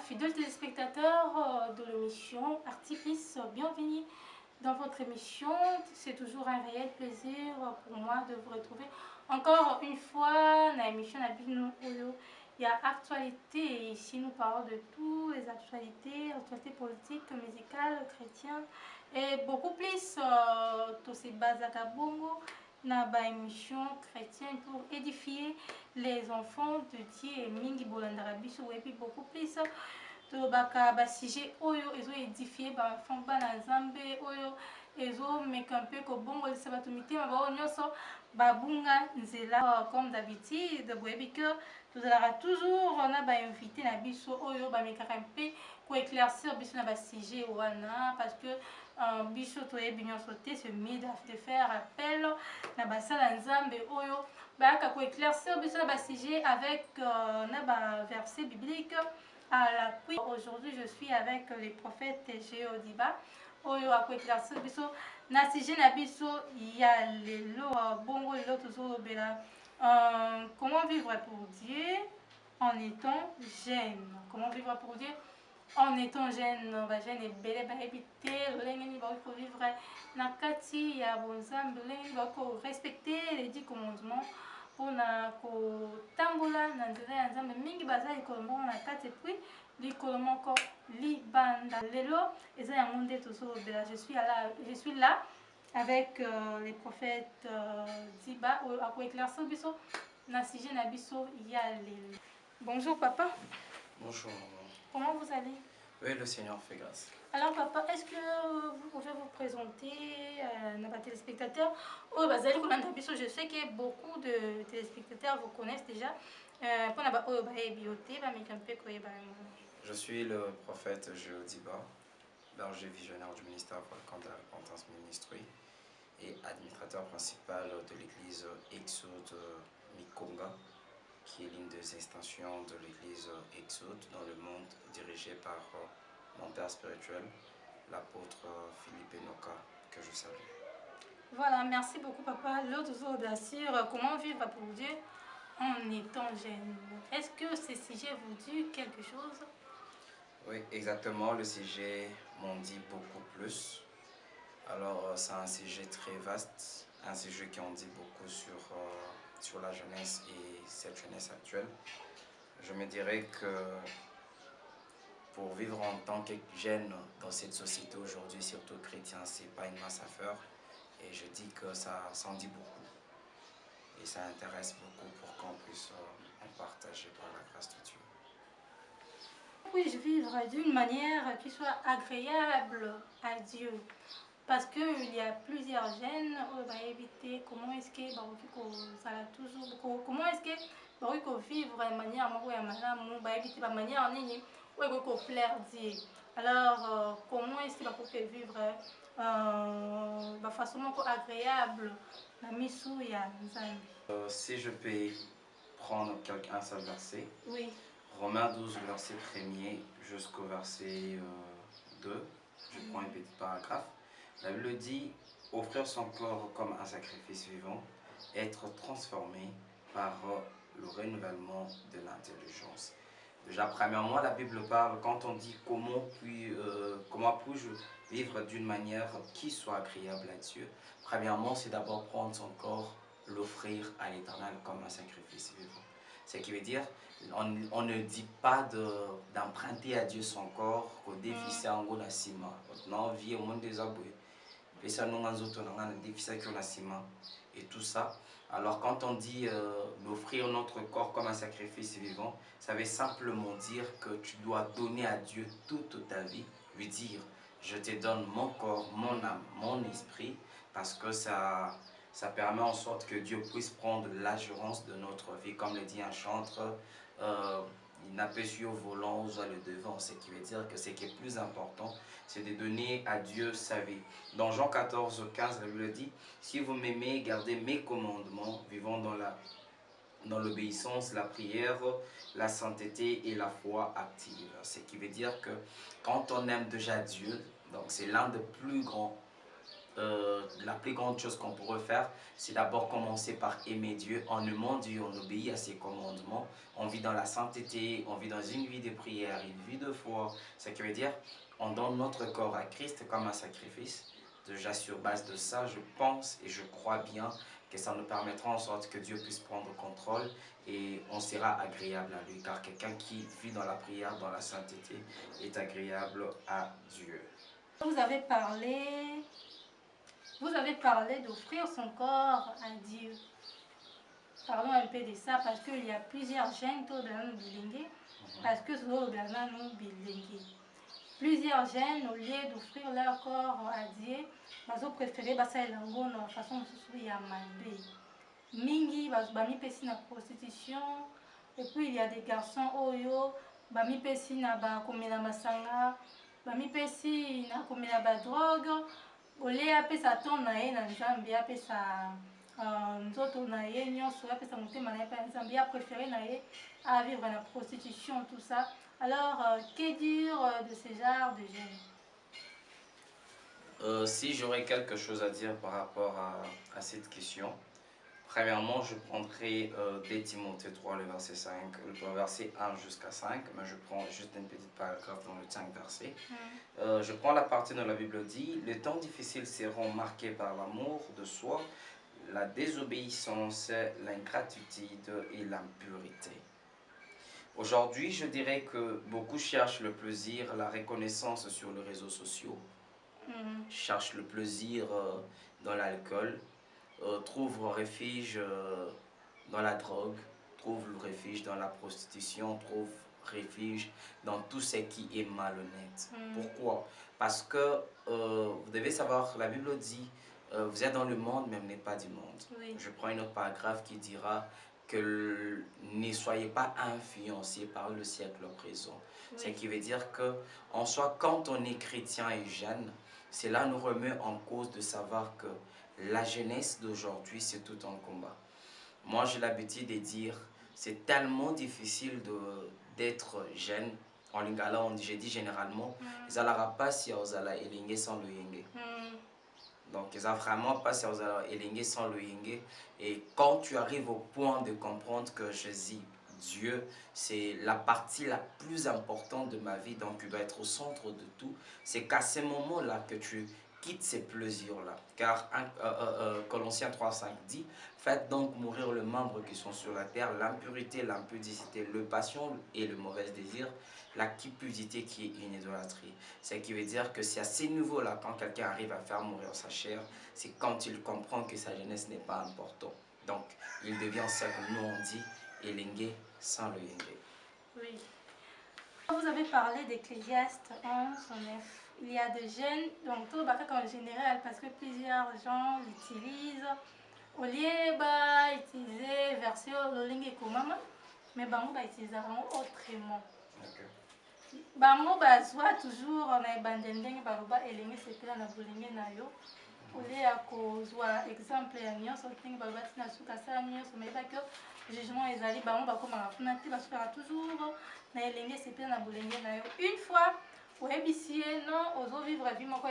Fidèles téléspectateurs de l'émission Artifice, bienvenue dans votre émission. C'est toujours un réel plaisir pour moi de vous retrouver encore une fois dans l'émission Nabino Oyo. Il y a actualité et ici nous parlons de toutes les actualités politiques, musicales, chrétiennes et beaucoup plus tous ces bases à Bongo na ba émission chrétienne pour édifier les enfants de Dieu et mingi bolandara biso et puis beaucoup plus to baka ba sujet oyo ezo édifier ba enfants bana nzambe oyo ezo meka mpe ko bongo lisa bato mitema bao nyonso babunga nzela comme d'habitude boyebi que tozalaka toujours na ba invité na biso oyo bamekaka mpe ko éclaircir biso na ba sujet wana parce que biso toyebi nyonso te ce mide de faire appel na basala nzambe oyo bayaka ko éclaircir biso na ba sujet avec na ba verset biblique à l'appui. Aujourd'hui je suis avec les prophètes Géodiba oyo ako éclaircir biso na sujet na biso ya lelo bongo lelo tozolobela comment vivre pour Dieu en étant jeune. Comment vivre pour Dieu en étant jeune, jeune ebele bayebi te lolenge nini bakoki kovivre na kati ya bonzambe, lolenge nini bakoki korespecte les 10 commandements mpona kotambola na nzela ya nzambe. Mingi baza likolo moko na kati epui likolo moko libanda. Lelo eza yango nde tozolobela. Je suis là avec les prophètes Ziba oyo akoéclaircir biso na sujet na biso ya lelo. Bonjour papa. Bonjour. Comment vous allez? Oui, le Seigneur fait grâce. Alors papa, est-ce que vous pouvez vous présenter à nos téléspectateurs? Oh, je sais que beaucoup de téléspectateurs vous connaissent déjà. Je suis le prophète Géodiba, berger visionnaire du ministère pour le camp de la repentance ministry et administrateur principal de l'église Exode Mikonga, qui est l'une des extensions de l'église Exode dans le monde, dirigée par mon père spirituel, l'apôtre Philippe Enoka, que je salue. Voilà, merci beaucoup papa. L'autre jour d'assure, comment vivre pour Dieu en étant jeune. Est-ce que ce sujet vous dit quelque chose? Oui, exactement, le sujet m'en dit beaucoup plus. Alors c'est un sujet très vaste, un sujet qui en dit beaucoup sur la jeunesse et cette jeunesse actuelle. Je me dirais que pour vivre en tant que jeune dans cette société aujourd'hui, surtout chrétien, c'est pas une masse à faire. Et je dis que ça s'en dit beaucoup. Et ça intéresse beaucoup pour qu'on puisse en partager par la grâce de Dieu. Puis-je vivre d'une manière qui soit agréable à Dieu? Parce qu'il y a plusieurs jeunes qui vont éviter comment est-ce que ça toujours comment est-ce que vont vivre de manière éviter de manière où plaire Dieu. Alors comment est-ce que vous vivre de façon agréable la mission ya Nzambe? Si je peux prendre un seul verset. Oui. Romains 12, verset 1er jusqu'au verset 2. Je prends un petit paragraphe. La Bible dit « Offrir son corps comme un sacrifice vivant, être transformé par le renouvellement de l'intelligence. » Déjà, premièrement, la Bible parle, quand on dit comment puis-je vivre d'une manière qui soit agréable à Dieu, premièrement, c'est d'abord prendre son corps, l'offrir à l'Éternel comme un sacrifice vivant. Ce qui veut dire, on ne dit pas d'emprunter à Dieu son corps, qu'au défi en gros la ciment. Non, vie au monde des aboués. Et tout ça. Alors quand on dit d'offrir notre corps comme un sacrifice vivant, ça veut simplement dire que tu dois donner à Dieu toute ta vie, lui dire je te donne mon corps, mon âme, mon esprit, parce que ça permet en sorte que Dieu puisse prendre l'assurance de notre vie, comme le dit un chanteur, il n'a pas su au volant, ou le devant, ce qui veut dire que ce qui est plus important, c'est de donner à Dieu sa vie. Dans Jean 14, 15, la Bible dit, si vous m'aimez, gardez mes commandements, vivons dans l'obéissance, la prière, la sainteté et la foi active. Ce qui veut dire que quand on aime déjà Dieu, donc c'est l'un des plus grands la plus grande chose qu'on pourrait faire, c'est d'abord commencer par aimer Dieu. On aimant Dieu, on obéit à ses commandements. On vit dans la sainteté, on vit dans une vie de prière, une vie de foi. Ce qui veut dire, on donne notre corps à Christ comme un sacrifice. Déjà sur base de ça, je pense et je crois bien que ça nous permettra en sorte que Dieu puisse prendre contrôle et on sera agréable à lui. Car quelqu'un qui vit dans la prière, dans la sainteté, est agréable à Dieu. Vous avez parlé d'offrir son corps à Dieu. Parlons un peu de ça parce qu'il y a plusieurs jeunes qui nous bilingues parce que nous bilingues. Plusieurs jeunes, au lieu d'offrir leur corps à Dieu, ils ont préféré passer l'angon de façon de manger. Mingi, bami pesi na prostitution, et puis il y a des garçons oyo, bami pesi na ba komela masanga, bami pesi na komela ba drogue, ole apesa ton na ye na Nzambe, apesa nzoto na ye nyonso, apesa motema na ye pa Nzambe, a préféré na ye à vivre la prostitution, tout ça. Alors, que dire de ce genre de jeunes? Si j'aurais quelque chose à dire par rapport à cette question, premièrement, je prendrai 2 Timothée 3, le verset 5, le verset 1 jusqu'à 5, mais je prends juste une petite paragraphe dans le 5 versets. Je prends la partie dont la Bible dit « Les temps difficiles seront marqués par l'amour de soi, la désobéissance, l'ingratitude et l'impurité. » Aujourd'hui, je dirais que beaucoup cherchent le plaisir, la reconnaissance sur les réseaux sociaux, cherchent le plaisir dans l'alcool, trouvent refuge dans la drogue, trouvent le refuge dans la prostitution, trouvent refuge dans tout ce qui est malhonnête. Pourquoi? Parce que vous devez savoir, la Bible dit vous êtes dans le monde, mais vous n'êtes pas du monde. Oui. Je prends une autre paragraphe qui dira que ne soyez pas influencés par le siècle présent. Oui. Ce qui veut dire que, en soi, quand on est chrétien et jeune, cela nous remet en cause de savoir que la jeunesse d'aujourd'hui, c'est tout un combat. Moi, j'ai l'habitude de dire, c'est tellement difficile d'être jeune. En lingala, j'ai dit généralement, ils n'allaient pas si ils allaient élinguer sans le yenge. Donc, ils n'ont vraiment pas si ils allaient élinguer sans le yenge. Et quand tu arrives au point de comprendre que Jésus, Dieu, c'est la partie la plus importante de ma vie, donc tu dois être au centre de tout, c'est qu'à ce moment-là que tu quitte ces plaisirs-là. Car Colossiens 3,5 dit « Faites donc mourir les membres qui sont sur la terre, l'impurité, l'impudicité, le passion et le mauvais désir, la cupidité qui est une idolâtrie. » Ce qui veut dire que c'est à ces niveaux-là, quand quelqu'un arrive à faire mourir sa chair, c'est quand il comprend que sa jeunesse n'est pas importante. Donc, il devient ça comme nous on dit, élingué sans le yenge. Oui. Vous avez parlé d'Ecclésiaste 11, 9. Il y a des jeunes, donc tout le bac en général, parce que plusieurs gens l'utilisent. Au lieu d'utiliser version Lolingue et Komama, mais bango va utiliser autrement. Bango va soit toujours en abandonnant baroba elingue c'est là na bolingue na yo. Au lieu à cause exemple ya nion sorting baroba tina suka sa nion mais pas que jugement les ali bango ba comme na funati ba sera toujours na elingue c'est là na bolingue na yo. Une fois oui, non, aux vivre la vie, moi,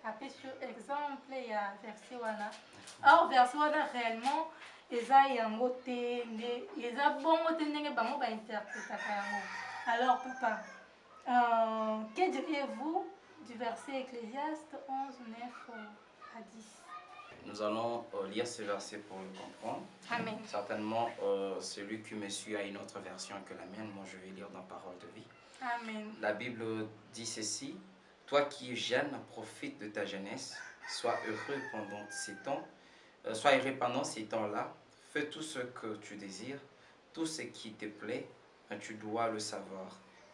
après sur exemple, il y a verset wana. Or, verset wana réellement, ils ont un mot, ils ont bon mot, ils ont interprété. Alors, papa, que diriez-vous du verset Ecclésiaste 11, 9 à 10? Nous allons lire ce verset pour le comprendre. Amen. Certainement, celui qui me suit a une autre version que la mienne. Moi, je vais lire dans Parole de vie. Amen. La Bible dit ceci: toi qui es jeune, profite de ta jeunesse, sois heureux pendant ces temps, sois heureux pendant ces temps-là, fais tout ce que tu désires, tout ce qui te plaît, tu dois le savoir.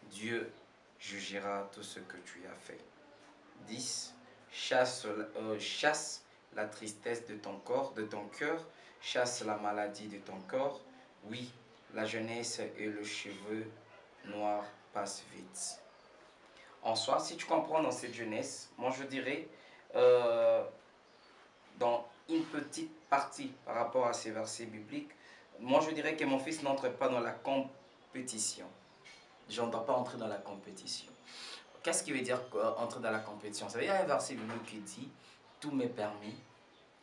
Dieu jugera tout ce que tu as fait. 10. Chasse la tristesse de ton corps, de ton cœur, chasse la maladie de ton corps. Oui, la jeunesse et le cheveu noir passe vite. En soi, si tu comprends dans cette jeunesse, moi je dirais, dans une petite partie par rapport à ces versets bibliques, moi je dirais que mon fils n'entre pas dans la compétition. Je ne dois pas entrer dans la compétition. Qu'est-ce qui veut dire entrer dans la compétition? Ça veut dire un verset biblique qui dit tout m'est permis,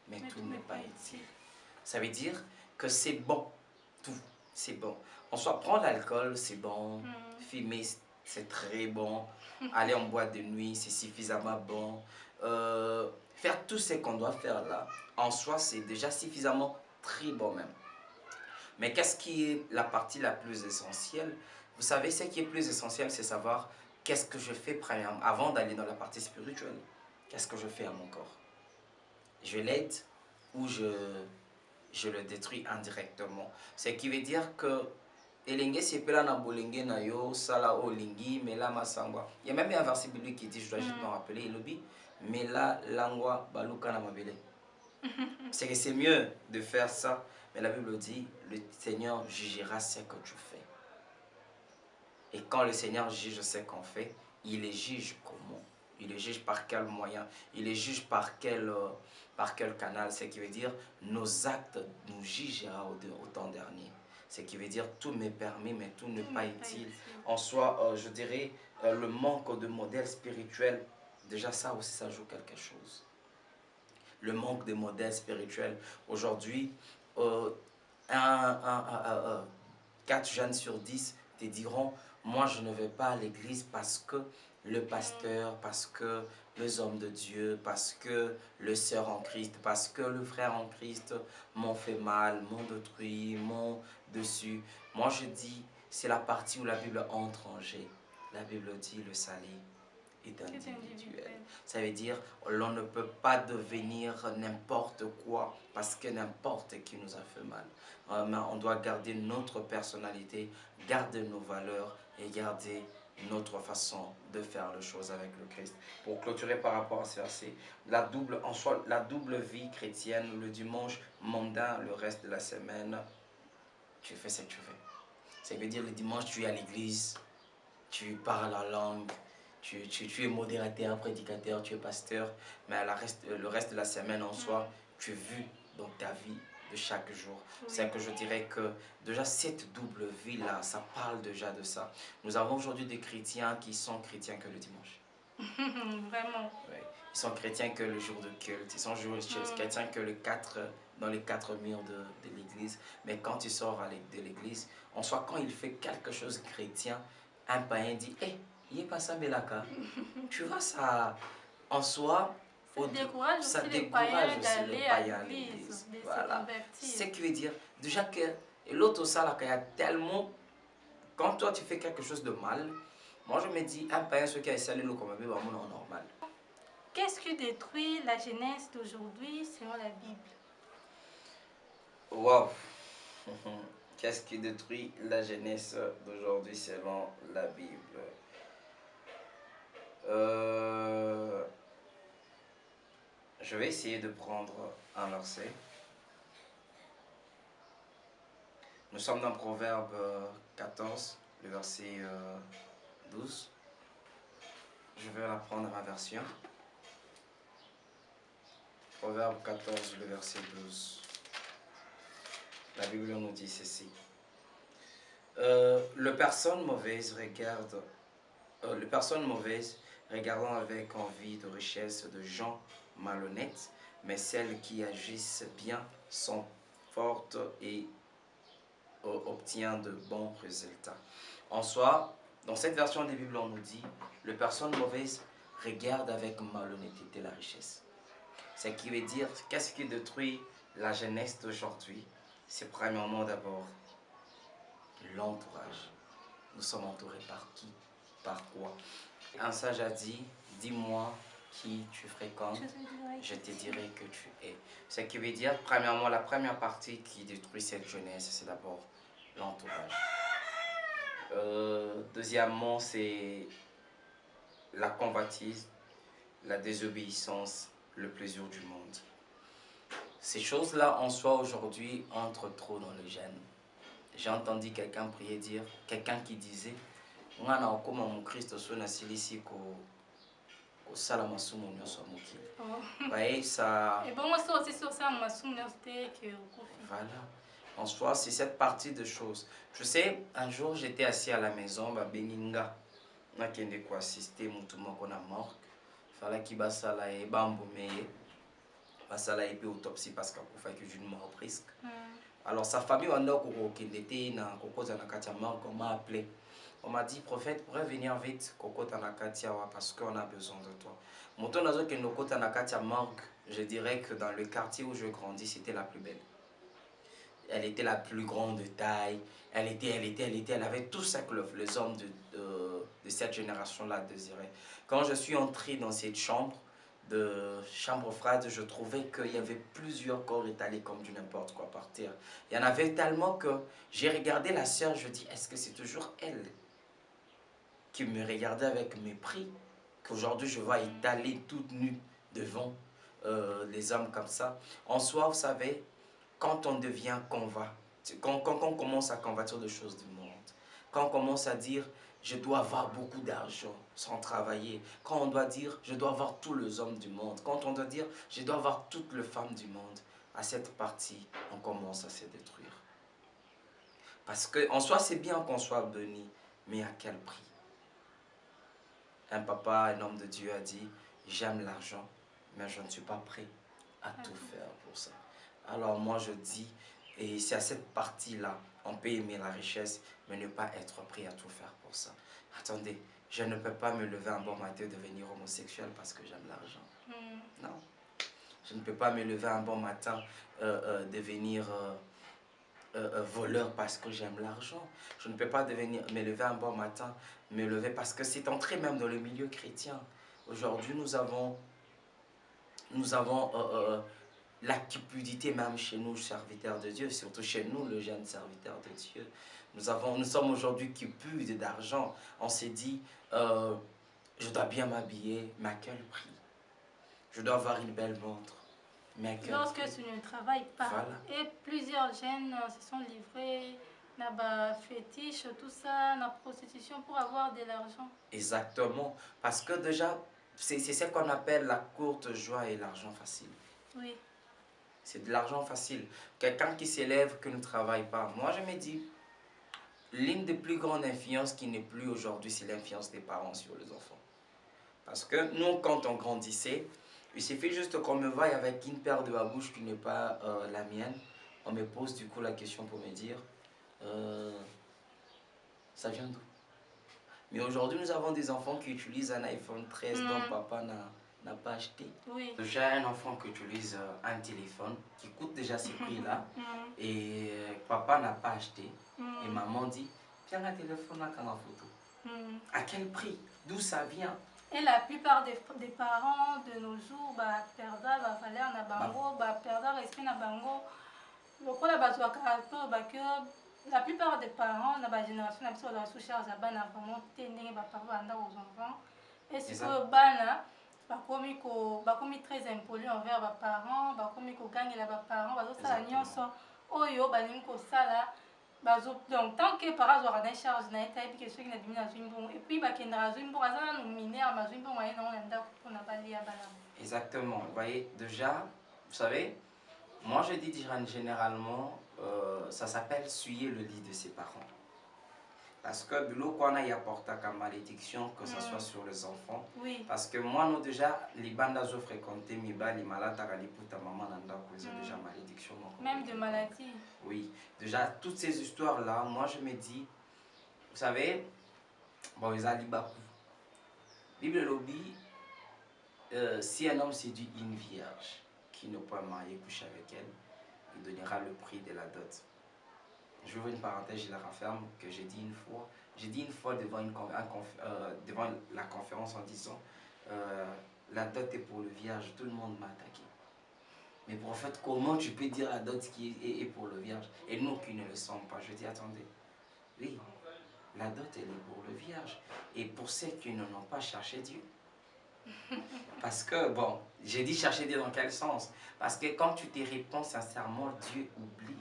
mais tout n'est pas utile. Ça veut dire que c'est bon, tout, c'est bon. En soi, prendre l'alcool, c'est bon, fumer, c'est très bon, aller en boîte de nuit, c'est suffisamment bon. Faire tout ce qu'on doit faire là, en soi, c'est déjà suffisamment très bon même. Mais qu'est-ce qui est la partie la plus essentielle? Vous savez, ce qui est plus essentiel, c'est savoir qu'est-ce que je fais premièrement, avant d'aller dans la partie spirituelle. Qu'est-ce que je fais à mon corps? Je l'aide ou je le détruis indirectement. Ce qui veut dire que elenge sepela na bolenge na yo sala olingi mela masangwa. Il y a même un verset biblique qui dit, je dois juste me rappeler, il dit mela langwa baluka na mabele. C'est que c'est mieux de faire ça, mais la Bible dit le Seigneur jugera ce que tu fais. Et quand le Seigneur juge ce qu'on fait, il les juge comment? Il les juge par quel moyen? Il les juge par quel canal? Ce qui veut dire nos actes nous jugera au temps dernier. Ce qui veut dire tout m'est permis, mais tout n'est pas utile. En soi, je dirais, le manque de modèle spirituel, déjà ça aussi, ça joue quelque chose. Le manque de modèle spirituel. Aujourd'hui, 4 jeunes sur 10 te diront, moi je ne vais pas à l'église parce que le pasteur, parce que les hommes de Dieu, parce que le sœur en Christ, parce que le frère en Christ m'ont fait mal, m'ont détruit, m'ont dessus. Moi je dis, c'est la partie où la Bible entre en jeu. La Bible dit le salut est individuel. Ça veut dire l'on ne peut pas devenir n'importe quoi parce que n'importe qui nous a fait mal. Mais on doit garder notre personnalité, garder nos valeurs et garder notre façon de faire les choses avec le Christ. Pour clôturer par rapport à ce verset, la double vie chrétienne, le dimanche mondain, le reste de la semaine, tu fais ce que tu fais. Ça veut dire le dimanche tu es à l'église, tu parles la langue, tu es modérateur, prédicateur, tu es pasteur, mais le reste de la semaine en soi, tu es vu dans ta vie de chaque jour. Oui. C'est que je dirais que déjà cette double vie-là, ça parle déjà de ça. Nous avons aujourd'hui des chrétiens qui sont chrétiens que le dimanche. Vraiment. Oui. Ils sont chrétiens que le jour de culte, ils sont chrétiens que dans les 4 murs de l'église. Mais quand tu sors de l'église, en soi, quand il fait quelque chose de chrétien, un païen dit, hé, il est pas ça, Belaka. Tu vois, ça, en soi, ça décourage aussi les païens à l'église. Voilà. Ce qui veut dire, déjà que l'autre, ça, il y a tellement, quand toi tu fais quelque chose de mal, moi je me dis, un païen, ce qui a salé le comme un normal. Qu'est-ce qui détruit la jeunesse d'aujourd'hui selon la Bible? Wow! Qu'est-ce qui détruit la jeunesse d'aujourd'hui selon la Bible? Je vais essayer de prendre un verset. Nous sommes dans Proverbe 14, le verset 12. Je vais la prendre en version. Proverbe 14, le verset 12. La Bible nous dit ceci. Le personne mauvaise regardant avec envie de richesse de gens malhonnêtes, mais celles qui agissent bien sont fortes et obtiennent de bons résultats. En soi, dans cette version des Bibles, on nous dit, le personne mauvaise regarde avec malhonnêteté la richesse. Ce qui veut dire, qu'est-ce qui détruit la jeunesse d'aujourd'hui? C'est premièrement d'abord l'entourage. Nous sommes entourés par qui? Par quoi? Un sage a dit, dis-moi qui tu fréquentes, je te dirai que tu es. Ce qui veut dire, premièrement, la première partie qui détruit cette jeunesse, c'est d'abord l'entourage. Deuxièmement, c'est la convoitise, la désobéissance, le plaisir du monde. Ces choses-là, en soi, aujourd'hui, entrent trop dans le gène. J'ai entendu quelqu'un prier dire, quelqu'un qui disait, Ngana okoma mu Christ so na silisi ko sala masumu nyoso mukili. Voyez ça. Et bon moi c'est sur ça masumu nyoste que voilà. En soi, c'est cette partie de choses. Je sais, un jour j'étais assis à la maison, ba beninga na kende ko assister mutu moko na morgue. Fala ki basala e bambumeye. basala ye mpe autopsie parce qu'akufaki d'une mort presque. Alors sa famille wanda kokokende te na kokota na kati ya morgue, on m'a appelé. On m'a dit, prophète, pourrais venir vite kokota na kati awa parce qu'on a besoin de toi. Moto nazo kende kokota na kati ya morgue, je dirais que dans le quartier où je grandis, c'était la plus belle. Elle était la plus grande de taille, elle avait tout ça que les hommes de cette génération-là désiraient. Quand je suis entré dans cette chambre froide, je trouvais qu'il y avait plusieurs corps étalés comme du n'importe quoi par terre. Il y en avait tellement que j'ai regardé la sœur, je dis, est-ce que c'est toujours elle qui me regardait avec mépris, qu'aujourd'hui je vois étalée toute nue devant les hommes comme ça. En soi, vous savez, quand on devient quand on commence à convertir des choses du monde, quand on commence à dire je dois avoir beaucoup d'argent sans travailler, quand on doit dire je dois avoir tous les hommes du monde, quand on doit dire je dois avoir toutes les femmes du monde, à cette partie, on commence à se détruire. Parce qu'en soi, c'est bien qu'on soit béni, mais à quel prix? Un papa, un homme de Dieu a dit, j'aime l'argent, mais je ne suis pas prêt à tout faire pour ça. Alors moi je dis, et c'est à cette partie-là, on peut aimer la richesse, mais ne pas être prêt à tout faire pour ça. Attendez, je ne peux pas me lever un bon matin et devenir homosexuel parce que j'aime l'argent. Non. Je ne peux pas me lever un bon matin, devenir voleur parce que j'aime l'argent. Je ne peux pas me lever un bon matin, me lever parce que c'est entré même dans le milieu chrétien. Aujourd'hui, nous avons la cupidité même chez nous, serviteurs de Dieu, surtout chez nous, le jeune serviteur de Dieu. Nous sommes aujourd'hui cupides d'argent. On s'est dit, je dois bien m'habiller, mais à quel prix? Je dois avoir une belle montre. Lorsque tu ne travailles pas, voilà. Et plusieurs jeunes se sont livrés dans la fétiche, tout ça, dans la prostitution pour avoir de l'argent. Exactement. Parce que déjà, c'est ce qu'on appelle la courte joie et l'argent facile. Oui. C'est de l'argent facile. Quelqu'un qui s'élève, qui ne travaille pas. Moi, je me dis, l'une des plus grandes influences qui n'est plus aujourd'hui, c'est l'influence des parents sur les enfants. Parce que nous, quand on grandissait, il suffit juste qu'on me voie avec une paire de babouches qui n'est pas la mienne. On me pose du coup la question pour me dire, ça vient d'où? Mais aujourd'hui, nous avons des enfants qui utilisent un iPhone 13 dont papa n'a pas acheté. Oui. Déjà, un enfant qui utilise un téléphone qui coûte déjà ces prix-là et papa n'a pas acheté. Et maman dit, tiens un téléphone là comme en photo. À quel prix? D'où ça vient? Et la plupart des parents de nos jours, perdent la valeur na bango, perdent le respect na bango. La plupart des parents dans la génération de la sous-charge vraiment tenir aux enfants. Et si vous bana, bakomi très impoli envers les parents, bakomi ko gagner les parents, bazosala nyonso oyo balingi kosala. Donc, tant que par hasard, on a charge, on a été que ceux qui n'ont pas de bon. Et puis, il y a une bonne minère, une bonne moyenne, on n'a pas lié à Balam. Exactement. Vous voyez, déjà, vous savez, moi je dis généralement, ça s'appelle suyer le lit de ses parents. Parce que l'eau qu'on a y apporté comme malédiction, que ce soit sur les enfants. Oui. Parce que moi, nous déjà, les bandes que je fréquentais, les malades, ta maman, ils ont déjà malédiction. Même de maladies. Oui. Déjà, toutes ces histoires-là, moi je me dis, vous savez, bon, ils ont dit beaucoup. Bible lobby, si un homme séduit une vierge qui ne peut pas marier, coucher avec elle, il donnera le prix de la dot. Je veux une parenthèse, je la referme, que j'ai dit une fois devant, devant la conférence en disant, la dot est pour le vierge, tout le monde m'a attaqué. Mais prophète, comment tu peux dire la dot qui est pour le vierge et nous qui ne le sommes pas? Je dis, attendez, oui, la dot elle est pour le vierge et pour ceux qui n'ont pas cherché Dieu. Parce que, bon, j'ai dit chercher Dieu dans quel sens? Parce que quand tu te réponds sincèrement, Dieu oublie.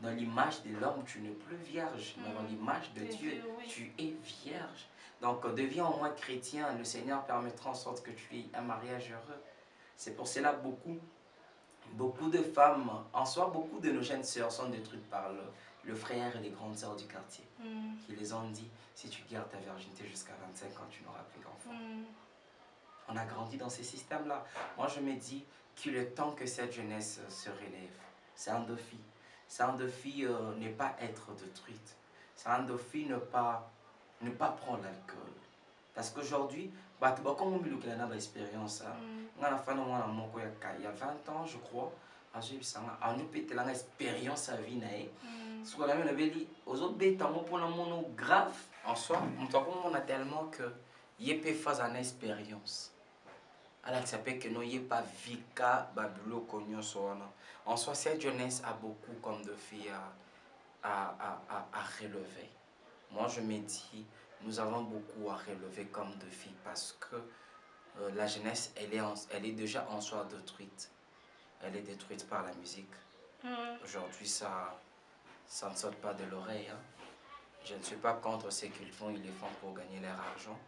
Dans l'image de l'homme, tu n'es plus vierge. Mais dans l'image de Dieu, oui. Tu es vierge. Donc, deviens au moins chrétien. Le Seigneur permettra en sorte que tu aies un mariage heureux. C'est pour cela beaucoup de femmes, en soi, beaucoup de nos jeunes sœurs sont détruites par le frère et les grandes sœurs du quartier. Qui les ont dit, si tu gardes ta virginité jusqu'à 25 ans, tu n'auras plus d'enfants. On a grandi dans ces systèmes-là. Moi, je me dis qu'il est temps que cette jeunesse se relève. C'est un défi. C'est un défi ne pas être détruite. C'est un défi ne pas prendre l'alcool. Parce qu'aujourd'hui, comme on a une expérience, il y a 20 ans, je crois, j'ai eu une expérience à vie. Ce qu'on avait dit, aux autres bêtes, on grave. En soi, on a tellement que il y a pas une expérience. Alors, ça peut que nous n'ayons pas vika babulo konyo soana. En soi, cette jeunesse a beaucoup comme de filles à relever. Moi, je me dis, nous avons beaucoup à relever comme défi parce que la jeunesse, elle est déjà en soi détruite. Elle est détruite par la musique. Aujourd'hui, ça ne saute pas de l'oreille. Hein. Je ne suis pas contre ce qu'ils font, ils le font pour gagner leur argent.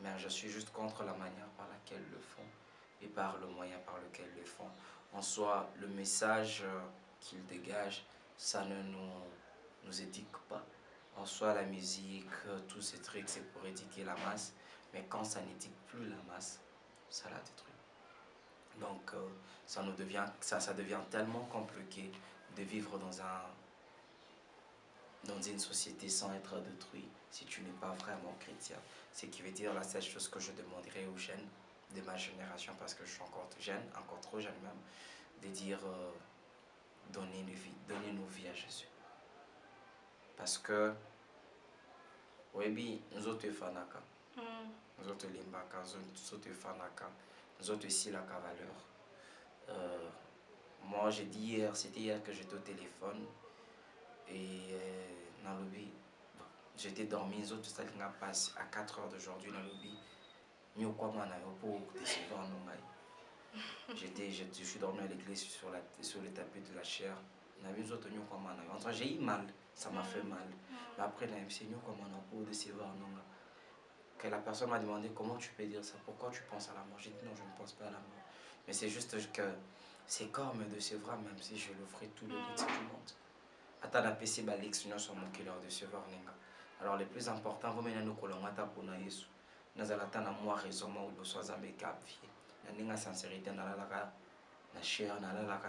Mais je suis juste contre la manière par laquelle ils le font et par le moyen par lequel ils le font. En soi, le message qu'ils dégagent, ça ne nous éduque pas. En soi, la musique, tous ces trucs, c'est pour éduquer la masse. Mais quand ça n'éduque plus la masse, ça la détruit. Donc, ça devient tellement compliqué de vivre dans une société sans être détruit si tu n'es pas vraiment chrétien. Ce qui veut dire la seule chose que je demanderais aux jeunes de ma génération, parce que je suis encore jeune, encore trop jeune même, de dire donnez nos vies à Jésus. Parce que, oui, nous autres fanaka, nous autres limbaka, nous autres fanaka, nous autres ici la valeur. Moi, j'ai dit hier, c'était hier que j'étais au téléphone et dans le lobby, j'étais dormi, les autres ça passe à 4 heures d'aujourd'hui dans le lobby. Je suis dormi à l'église sur le tapis de la chair. J'ai eu mal, ça m'a fait mal. Mais après, que la personne m'a demandé comment tu peux dire ça, pourquoi tu penses à la mort. J'ai dit non, je ne pense pas à la mort. Mais c'est juste que c'est comme me décevra, même si je le ferai tout le luxe du monde. Attends, la PC balix, sur mon killer décevra. Alors, le plus important, vous menez nous kolomata pour Yesu. Nous allons moi raison où nous sommes à Mekapfi. Nous avons sincérité dans la chair, dans la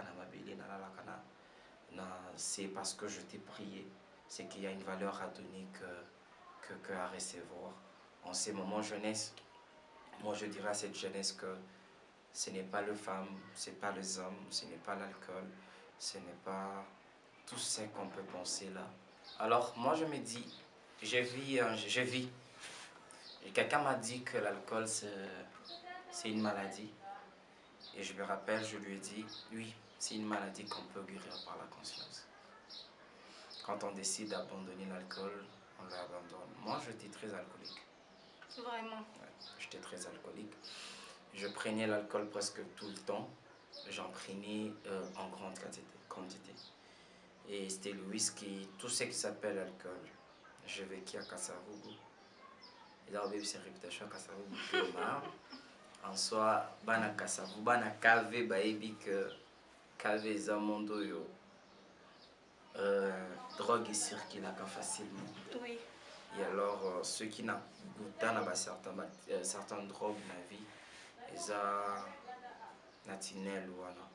c'est parce que je t'ai prié. C'est qu'il y a une valeur à donner que à recevoir. En ces moments jeunesse, moi je dirais à cette jeunesse que ce n'est pas les femmes, ce n'est pas les hommes, ce n'est pas l'alcool, ce n'est pas tout ce qu'on peut penser là. Alors moi je me dis, je vis. Et quelqu'un m'a dit que l'alcool c'est une maladie. Et je me rappelle, je lui ai dit, oui, c'est une maladie qu'on peut guérir par la conscience. Quand on décide d'abandonner l'alcool, on l'abandonne. Moi, j'étais très alcoolique. Vraiment? Ouais, j'étais très alcoolique. Je prenais l'alcool presque tout le temps. J'en prenais en grande quantité. Et c'était le whisky, tout ce qui s'appelle alcool. Je vécu à Kasavubu. Et là, c'est réputation à Kasavubu. En soi, bana Kasavubu, bana kave, baebi que kave zamondo yo. Drogue circule facilement. Oui. Et alors, ceux qui n'ont pas certaines drogues dans la vie, ils ont natinel ou alors.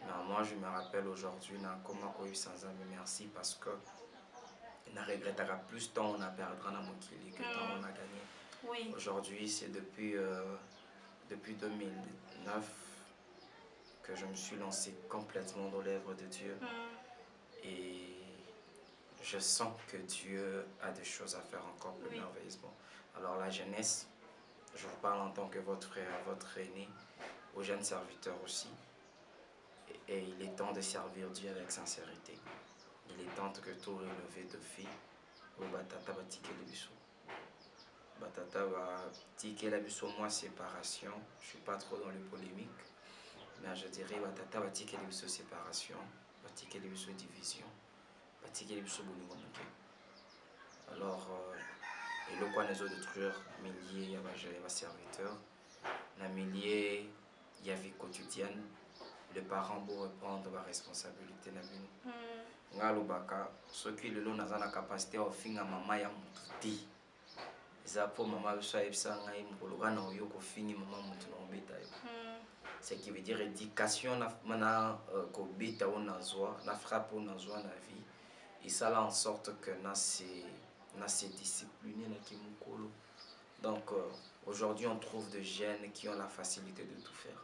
Mais moi, je me rappelle aujourd'hui, comment on a eu sans âme, merci parce que on regrettera plus tant on a perdu dans mon kili que tant on a gagné. Oui. Aujourd'hui, c'est depuis 2009 que je me suis lancé complètement dans l'œuvre de Dieu. Et je sens que Dieu a des choses à faire encore plus merveilleusement. Alors la jeunesse, je vous parle en tant que votre frère, votre aîné, aux jeunes serviteurs aussi. Et il est temps de servir Dieu avec sincérité. Il est temps que tout relevé de filles, au batata va tiquer le bisou. Batata va tiquer le bisou, moi séparation. Je ne suis pas trop dans les polémiques. Mais je dirais batata va tiquer le bisou séparation, va tiquer le bisou division. Alors, et le quoi nous détruire milliers, il y a serviteurs, dans milliers, il y a vie quotidienne, les parents vont reprendre la responsabilité dans nous. Ngalobaka, ceux qui le ont la capacité de faire maman ya mututi, eza po mama biso ayebisa ngai mokolo wana oyoko fini mama moto na obeta yo. Ce qui veut dire éducation na kobeta o nazwa na frappe o nazwa na vie esala en sorte que na se discipliner na kimokolo. Donc aujourd'hui on trouve des jeunes qui ont la facilité de tout faire.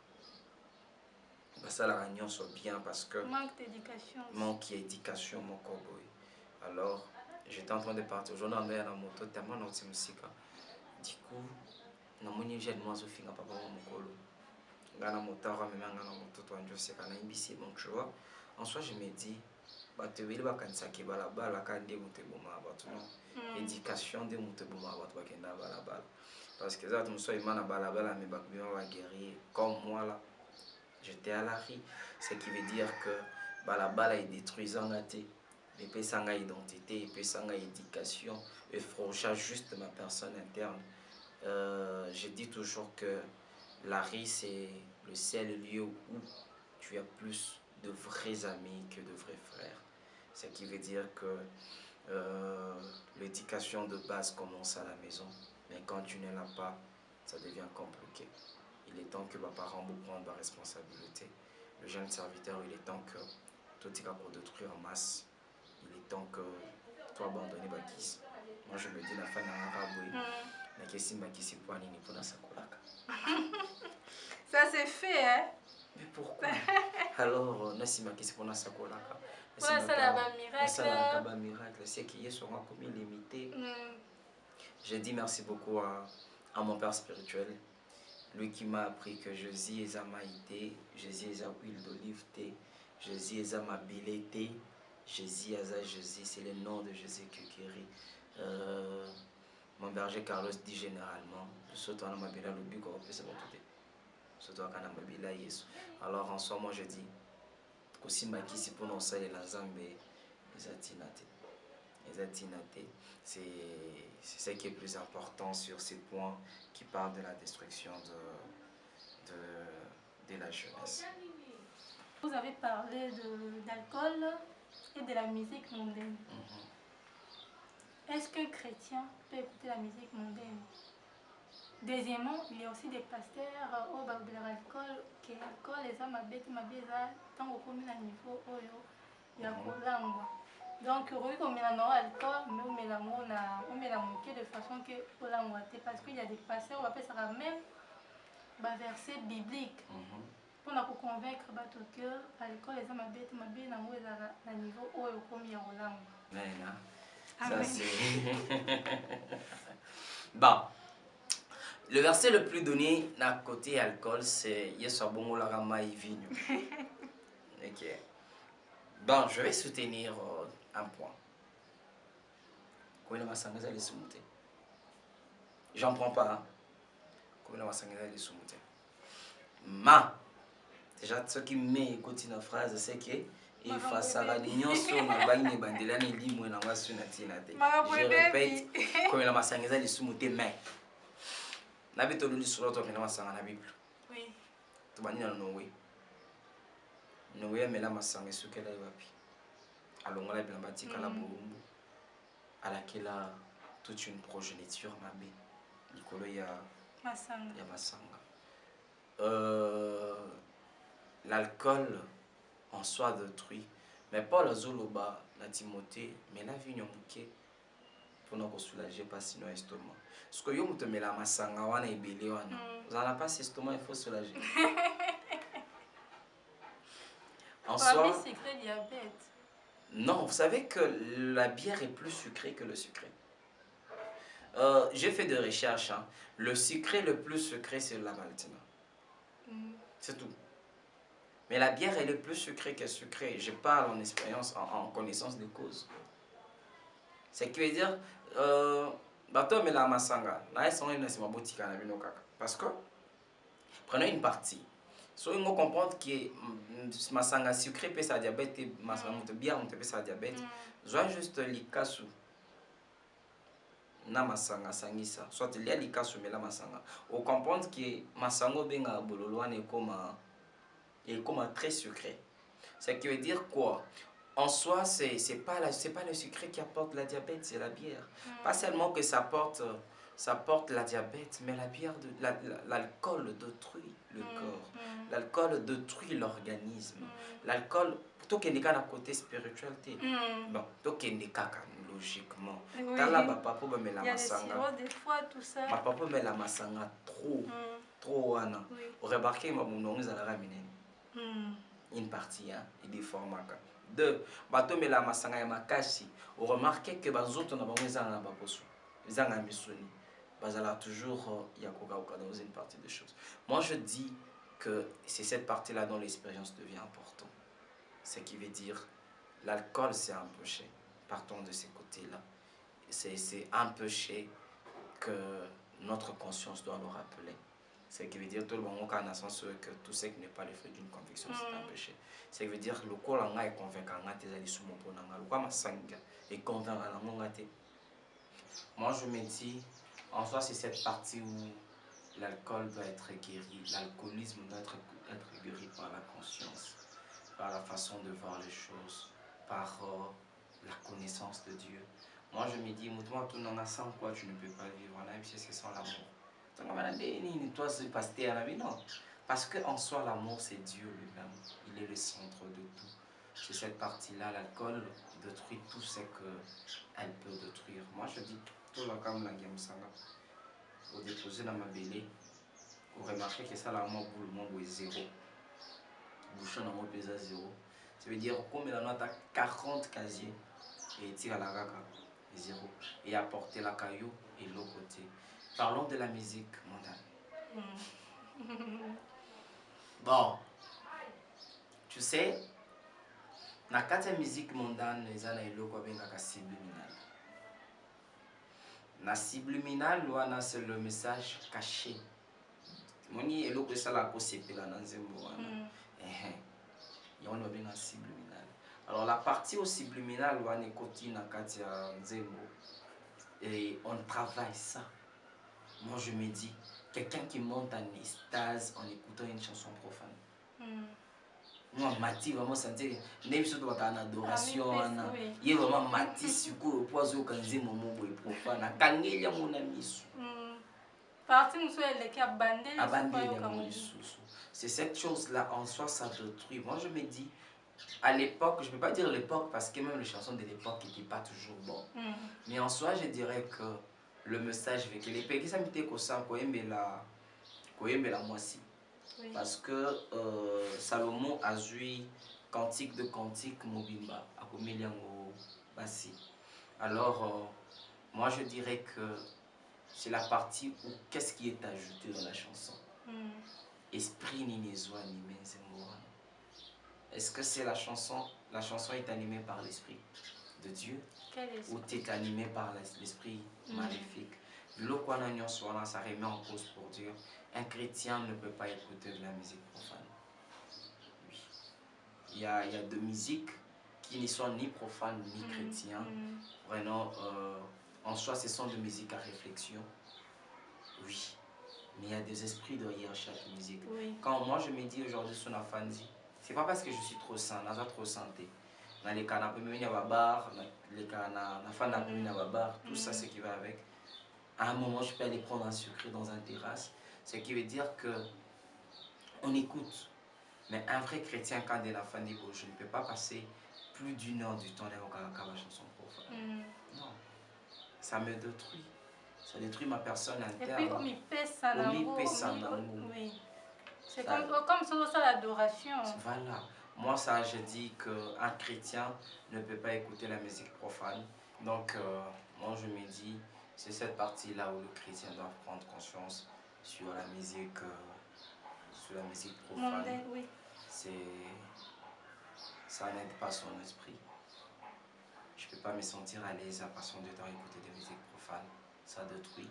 Ça la réunion soit bien parce que manque d'éducation. Manque d'éducation mon cowboy. Alors j'étais en train de partir aujourd'hui on est dans la moto tellement dans cette musique. Du coup na moni jeune moi zo finga papa mokolo. Ngana motara même ngana moto to njo se kana imbisi bon tu vois. En soi je me dis bato beli bakanisa ke balabala kande moto boma bato non. Éducation de moto boma bato bakenda balabala. Parce que ça tout so imana balabala mais bakbima ba guerrier comme moi là. J'étais à la rue, ce qui veut dire que balabala est détruisant à té. Et puis ça identité, et puis ça éducation, et franchement juste ma personne interne. Je dis toujours que la rue c'est le seul lieu où tu as plus de vrais amis que de vrais frères. Ce qui veut dire que l'éducation de base commence à la maison, mais quand tu ne l'as pas, ça devient compliqué. Il est temps que mes parents vous prennent la responsabilité. Le jeune serviteur, il est temps que tout est pour détruire en masse. Il est temps que tu abandonnes ma kiss. Moi je me dis la fin d'un arabe, la question ma kiss pour aller pour sa colaka. Ça c'est fait hein. Mais pourquoi? Alors nasi ma kiss pour sa colaka. Ça la miracle. Ça la miracle, c'est qu'il y a sur un commis limité. Je dis merci beaucoup à mon père spirituel. Lui qui m'a appris que Jésus est ma maïté, Jésus est huile d'olive thé, Jésus est ma billetée, Jésus est Jésus, c'est le nom de Jésus qui guérit. Mon berger Carlos dit généralement, surtout à ma bella le but qu'on peut se retrouver. Surtout à ma bella Yesu. Alors en soi, moi je dis, aussi ma qui c'est pour nous ça les Lazambe, les Atinate. C'est ce qui est plus important sur ces points qui parlent de la destruction de la jeunesse. Vous avez parlé d'alcool et de la musique mondaine. Est-ce qu'un chrétien peut écouter la musique mondaine? Deuxièmement, il y a aussi des pasteurs au bas de l'alcool, qui l'alcool les hommes abêtent ma bêta tant au commun à niveau oyo il y a donc oui comme il y a alcool mais on met la moquée de façon que pour la moitié parce qu'il y a des pasteurs on appelle ça même verset biblique pour nous convaincre que l'alcool les hommes abêtent ma bêta à niveau oyo comme il y a ça c'est bon. Le verset le plus donné d'un côté alcool, c'est Yesabongo la Vigno. Ok. Bon, je vais soutenir un point. J'en prends pas. Ma, déjà ce qui m'écoute dans la phrase, c'est que il face à la ligne sur ma bagne bandela ni limo na ngasu na tinate. Je répète, comme la masangeza les sumuté mais na beto lu sur l'autre na masanga na bible. Oui. To bani na Noé. Noé mais la masanga sukela wapi. Alongola bilamba tikala bombo. Alakela toute une progéniture mabé. Likolo ya masanga. Ya masanga. L'alcool en soi détruit, mais pas la zoloba, la Timothée, mais la vie nyonke pour nous soulager pas sinon estomac. Parce que yo muto mela masanga wana ebele wana. Vous en avez pas estomac, il faut soulager. En soi, secret diabète. Non, vous savez que la bière est plus sucrée que le sucré. J'ai fait des recherches. Hein. Le sucré le plus sucré, c'est la maltina. C'est tout. Mais la bière est le plus sucrée que sucrée. Je parle en expérience, en connaissance de cause. Ce qui veut dire, bateau mais la masanga, parce que prenez une partie. Si vous comprenez que masanga sucré peut ça diabète, masanga bien on peut ça diabète. Soit juste likasu. Na masanga sangisa, soit il y a likasu mais la masanga. Vous comprenez que masanga benga bololoane est comme très sucré. Ce qui veut dire quoi? En soi, c'est pas le sucré qui apporte la diabète, c'est la bière. Pas seulement que ça apporte ça porte la diabète, mais la bière, l'alcool détruit le corps. L'alcool détruit l'organisme. L'alcool, plutôt qu'il n'y a un côté spirituel, bon, plutôt qu'il n'y a logiquement. Dans la papa, mais la masanga. Des fois, tout ça. Ma papa, mais la masanga trop, Anna. Vous remarquez, ma mounong, ils allaient ramener une partie, hein, et des formats. Deux, bateau, mais la masanga, et ma kashi. Vous remarquez que les autres, ils ont misoni. Bazala toujours dans une partie des choses. Moi je dis que c'est cette partie-là dont l'expérience devient importante. Ce qui veut dire l'alcool c'est un péché. Partons de ces côtés-là. C'est un péché que notre conscience doit nous rappeler. Ce qui veut dire tout le monde a un sens que tout ce qui n'est pas le fruit d'une conviction c'est un péché. Ce qui veut dire le corps est convaincant et convaincant. Moi je me dis en soi, c'est cette partie où l'alcool doit être guéri, l'alcoolisme doit être guéri par la conscience, par la façon de voir les choses, par la connaissance de Dieu. Moi, je me dis, moi, tout n'en a sans quoi tu ne peux pas vivre en amitié, c'est sans l'amour. Toi, c'est pasteur à la vie, non. Parce qu'en soi, l'amour, c'est Dieu lui-même. Il est le centre de tout. C'est cette partie-là, l'alcool détruit tout ce qu'elle peut détruire. Moi, je dis, tout le comme la game sanga. Vous déposez dans ma bélé, vous remarquez que ça, là, moi, pour le monde, est zéro. Bouchon, dans mon pèse zéro. Ça veut dire, comme la note a 40 casiers, et tire à la raga, zéro. Et apporter la caillou et l'autre côté. Parlons de la musique mondiale. Bon, tu sais, dans la musique mondiale, les gens ont un subliminal. La subliminal, c'est le message caché. Moni est l'eau que ça la cause c'est là dans Zembo. Il y a un subliminal. Alors la partie au subliminal, on est côté dans Katia Zembo. Et on travaille ça. Moi je me dis, quelqu'un qui monte en extase en écoutant une chanson profane. Moi, Mati, vraiment sentir, même si tu as une adoration, il y a vraiment Mati, sur quoi, au poison, quand il y a un moment profane, quand il y a mon ami. C'est cette chose-là, en soi, ça détruit. Moi, je me dis, à l'époque, je ne peux pas dire l'époque, parce que même les chansons de l'époque n'étaient pas toujours bonnes. Mais en soi, je dirais que le message avec les pays, ça m'était comme ça, quand il y a la moitié. Oui. Parce que Salomon a joué cantique de cantique Mobimba à Komeliango Bassi. Alors, moi je dirais que c'est la partie où qu'est-ce qui est ajouté dans la chanson. Esprit ni nezoa ni menzemboa. Est-ce que c'est la chanson est animée par l'esprit de Dieu ou tu es animé par l'esprit maléfique? Ça remet en cause pour Dieu. Un chrétien ne peut pas écouter de la musique profane. Oui. Il y a de musiques qui ne sont ni profanes ni chrétiennes. Vraiment, en soi, ce sont de musiques à réflexion. Oui. Mais il y a des esprits derrière chaque musique. Oui. Quand moi je me dis aujourd'hui sur la fandi, c'est pas parce que je suis trop sain, je suis trop santé. Dans les cas, on peut venir à bar, dans les cas, on peut venir à bar, tout ça, ce qui va avec. À un moment, je peux aller prendre un sucre dans un terrasse. Ce qui veut dire que on écoute. Mais un vrai chrétien, quand il est la fin des beaux, je ne peux pas passer plus d'une heure du temps dans la chanson profane. Non. Ça me détruit. Ça détruit ma personne interne. Et puis, on m'y pèse ça l'amour. Oui. C'est comme ça l'adoration. Voilà. Moi, ça, je dis qu'un chrétien ne peut pas écouter la musique profane. Donc, moi, je me dis, c'est cette partie-là où le chrétien doit prendre conscience sur la musique profane. Oui. Ça n'aide pas son esprit. Je ne peux pas me sentir à l'aise à passer de temps à écouter des musiques profanes. Ça détruit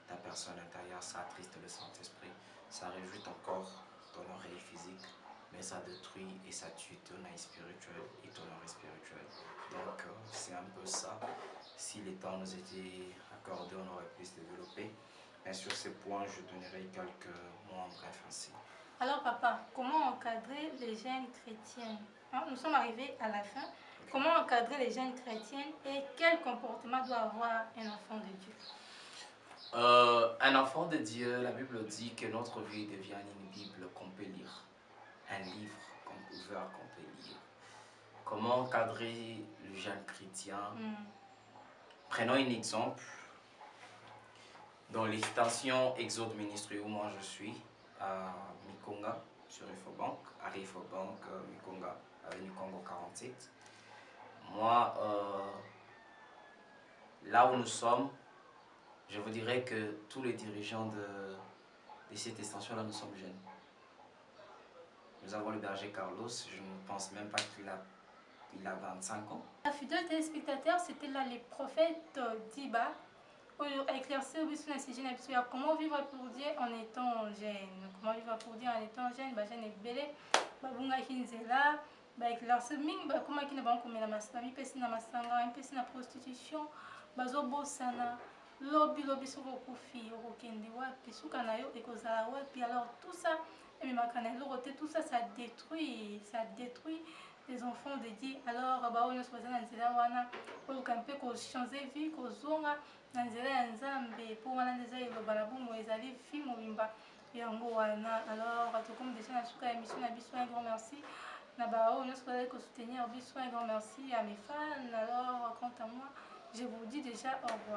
ta personne intérieure, ça attriste le Saint-Esprit, ça réjouit ton corps, ton oreille physique, mais ça détruit et ça tue ton œil spirituel et ton oreille spirituel. Donc c'est un peu ça. Si les temps nous étaient accordés, on aurait pu se développer. Mais sur ces points, je donnerai quelques mots en bref ainsi. Alors papa, comment encadrer les jeunes chrétiennes? Nous sommes arrivés à la fin. Okay. Comment encadrer les jeunes chrétiennes et quel comportement doit avoir un enfant de Dieu? Un enfant de Dieu, la Bible dit que notre vie devient une Bible qu'on peut lire. Un livre ouvert qu'on peut lire. Comment encadrer le jeune chrétien? Prenons un exemple. Dans l'extension Exode Ministry où moi je suis, à Mikonga, sur Infobank, à Infobank Mikonga, avenue Congo 47. Moi, là où nous sommes, je vous dirais que tous les dirigeants de cette extension-là, nous sommes jeunes. Nous avons le berger Carlos, je ne pense même pas qu'il a 25 ans. Fidèles téléspectateurs, c'était là les prophètes d'Iba. Éclaircir comment vivre pour Dieu en étant jeune. Comment vivre pour Dieu en étant jeune, jeune est belé. Babunga Hinzela, éclaircir ming, comment qui ne va pas la masami, pesi na masanga, pesi na prostitution, bazo bosana, lobby sur le kofi, au kende wapi, soukana yo, ekozala wapi. Alors tout ça, et même tout ça, ça détruit les enfants de Dieu. Alors, on se pose dans nzela wana, pour changer vie, kozonga na nzela ya Nzambe, pour wana nzela eloba na bongo ezali fi mobimba yango wana. Alors, comme déjà na suka émission na biso, un grand merci. Na ba on se pose soutenir biso, un grand merci à mes fans. Alors, quant à moi, je vous dis déjà au revoir.